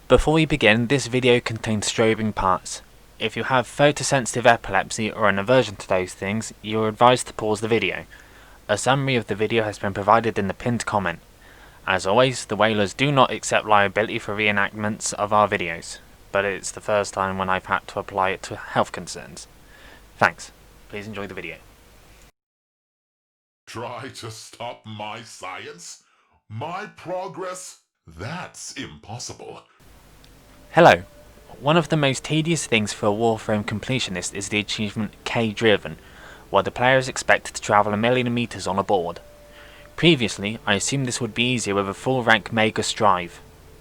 Before we begin, this video contains strobing parts. If you have photosensitive epilepsy or an aversion to those things, you are advised to pause the video. A summary of the video has been provided in the pinned comment. As always, the Whalers do not accept liability for reenactments of our videos, but it's the first time when I've had to apply it to health concerns. Thanks. Please enjoy the video. Try to stop my science? My progress? That's impossible. Hello. One of the most tedious things for a Warframe completionist is the achievement K-Driven, where the player is expected to travel 1,000,000 meters on a board. Previously, I assumed this would be easier with a full rank Mega Strive.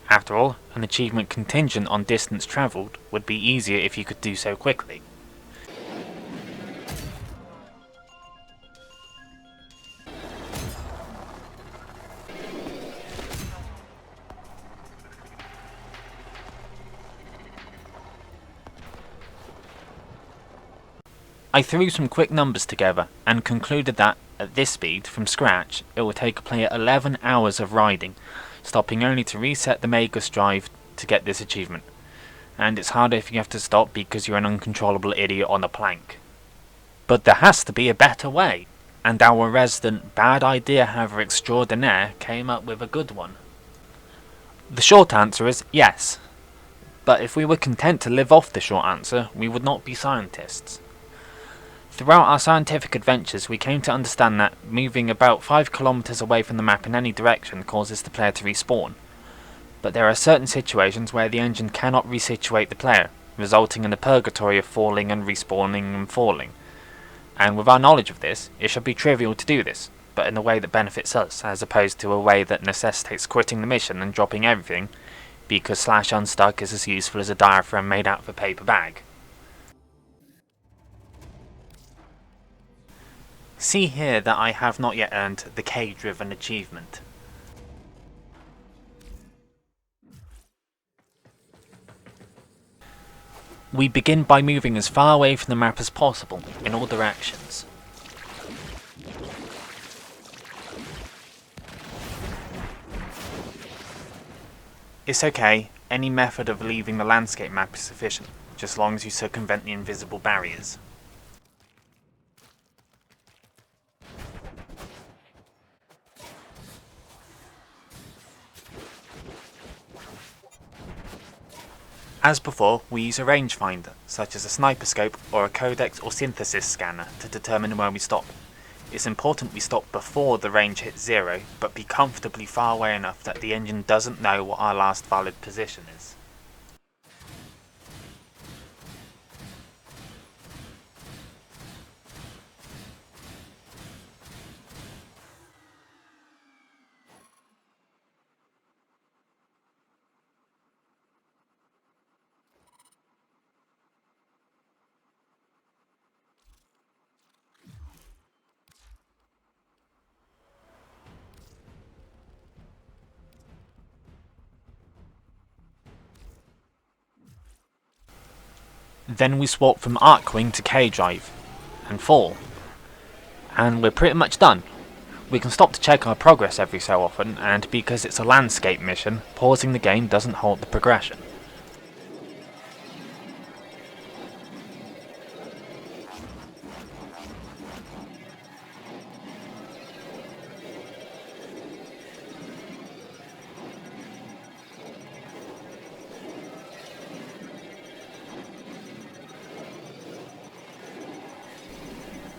After all, an achievement contingent on distance travelled would be easier if you could do so quickly. I threw some quick numbers together and concluded that, at this speed, from scratch, it would take a player 11 hours of riding, stopping only to reset the Mega Strive to get this achievement. And it's harder if you have to stop because you're an uncontrollable idiot on a plank. But there has to be a better way, and our resident bad idea haver extraordinaire came up with a good one. The short answer is yes, but if we were content to live off the short answer, we would not be scientists. Throughout our scientific adventures, we came to understand that moving about 5 kilometers away from the map in any direction causes the player to respawn. But there are certain situations where the engine cannot resituate the player, resulting in a purgatory of falling and respawning and falling. And with our knowledge of this, it should be trivial to do this, but in a way that benefits us, as opposed to a way that necessitates quitting the mission and dropping everything, because /unstuck is as useful as a diaphragm made out of a paper bag. See here that I have not yet earned the K-Driven achievement. We begin by moving as far away from the map as possible, in all directions. It's okay, any method of leaving the landscape map is sufficient, just as long as you circumvent the invisible barriers. As before, we use a rangefinder, such as a sniper scope or a codex or synthesis scanner, to determine where we stop. It's important we stop before the range hits 0, but be comfortably far away enough that the engine doesn't know what our last valid position is. Then we swap from Arcwing to K-Drive, and fall. And we're pretty much done. We can stop to check our progress every so often, and because it's a landscape mission, pausing the game doesn't halt the progression.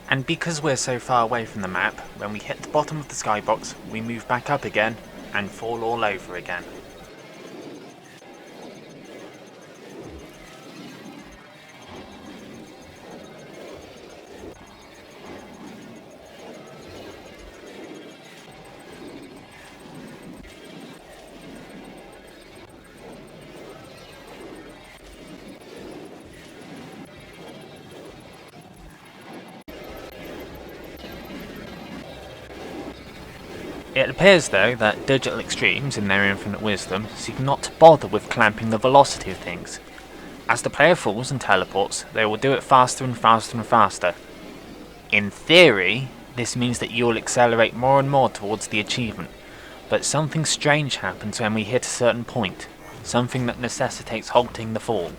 And because we're so far away from the map, when we hit the bottom of the skybox, we move back up again, and fall all over again. It appears though that Digital Extremes, in their infinite wisdom, seem not to bother with clamping the velocity of things. As the player falls and teleports, they will do it faster and faster and faster. In theory, this means that you will accelerate more and more towards the achievement, but something strange happens when we hit a certain point. something that necessitates halting the fall.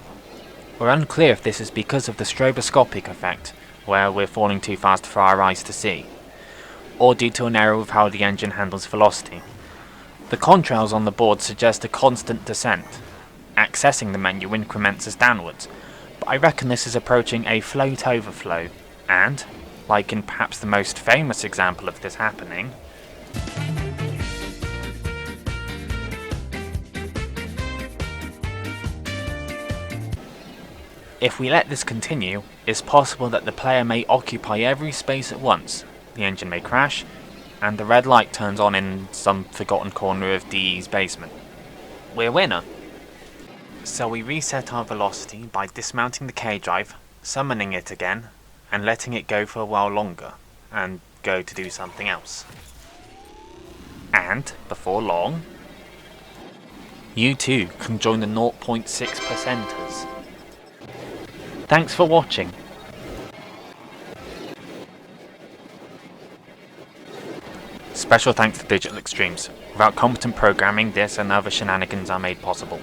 We're unclear if this is because of the stroboscopic effect, where we're falling too fast for our eyes to see, or due to an error with how the engine handles velocity. The contrails on the board suggest a constant descent. Accessing the menu increments us downwards, but I reckon this is approaching a float overflow, and, like in perhaps the most famous example of this happening, if we let this continue, it's possible that the player may occupy every space at once, the engine may crash, and the red light turns on in some forgotten corner of DE's basement. We're winner! So we reset our velocity by dismounting the K-drive, summoning it again, and letting it go for a while longer, and go to do something else. And, before long, you too can join the 0.6%ers. Thanks for watching. Special thanks to Digital Extremes. Without competent programming, this and other shenanigans are made possible.